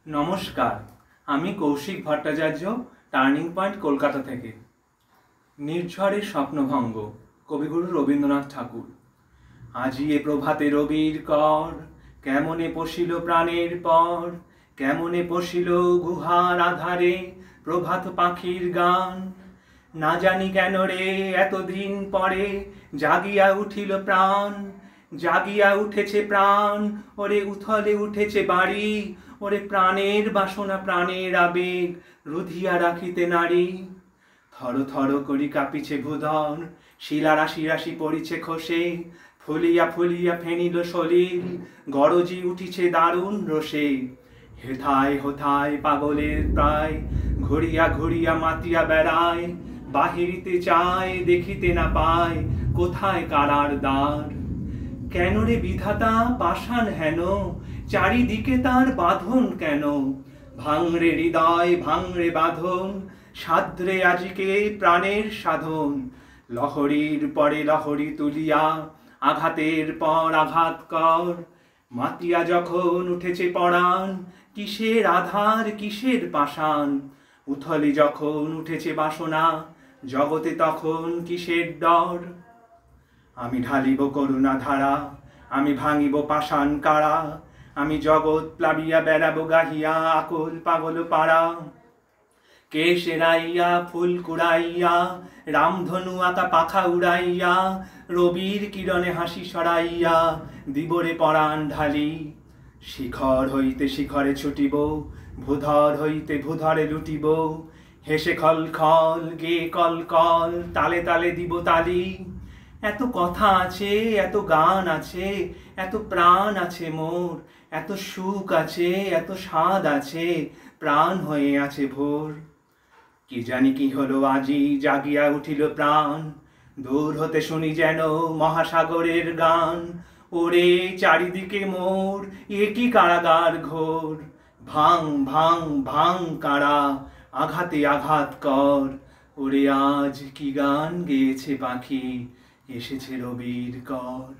নমস্কার, আমি Kaushik Bhattacharya, turning point, Kolkata থেকে। নির্ঝরের স্বপ্নভঙ্গ, কবিগুরু রবীন্দ্রনাথ ঠাকুর। আজি এ প্রভাতে রবির কর, কেমনে পশিল প্রাণের পর, কেমনে পশিল গুহার আধারে প্রভাত পাখির গান। না জানি কেন রে এতদিন পরে জাগিয়া উঠিল প্রাণ, জাগিয়া উঠেছে প্রাণ, ওরে উথলে উঠেছে বাড়ি, ওরে প্রাণের বাসনা প্রাণের আবেগ রুধিয়া রাখিতে নারী। থর থর করি কাঁপিছে ভূধর, শিলা রাশি রাশি পড়িছে খসে, ফুলিয়া ফুলিয়া ফেনিল সলিল, গরজি উঠিছে দারুণ রোষে। হেথায় হোথায় পাগলের প্রায়, ঘুরিয়া ঘুরিয়া মাতিয়া বেড়ায়, বাহিরিতে চায় দেখিতে না পায় কোথায় কারার দ্বার। কেন রে বিধাতা পাষাণ হেন, চারিদিকে তার বাঁধন কেন? ভাঙরে হৃদয় ভাঙরে বাঁধন, সাধ্রে আজিকে প্রাণের সাধন। লহরীর পরে লহরী তুলিয়া আঘাতের পর আঘাত কর, মাতিয়া যখন উঠেছে পরাণ, কিসের আধার কিসের পাষাণ। উথলে যখন উঠেছে বাসনা, জগতে তখন কিসের ডর। আমি ঢালিব করুণা ধারা, আমি ভাঙিব পাষাণ কারা, আমি জগৎ প্লাবিয়া বেড়াবো গাহিয়া আকুল পাগল পাড়া। কেশ এড়াইয়া ফুল কুড়াইয়া, রামধনু আঁকা পাখা উড়াইয়া, রবির কিরণে হাসি সরাইয়া দিবরে পরাণ ঢালি। শিখর হইতে শিখরে ছুটিব, ভূধর হইতে ভূধরে লুটিব, হেসে খল খল গে কল কল, তালে তালে দিব তালি। এত কথা আছে, এত গান আছে, এত প্রাণ আছে মোর, এত সুখ আছে, এত স্বাদ আছে, প্রাণ হয়ে আছে ভোর। কি জানি কি হলো আজি জাগিয়া উঠিল প্রাণ, দূর হতে শুনি যেন মহাসাগরের গান। ওরে চারিদিকে মোর এ কি কারাগার ঘোর, ভাঙ ভাঙ ভাঙ কারা, আঘাতে আঘাত কর। ওরে আজ কি গান গেয়েছে পাখি, এসেছে রবির কর।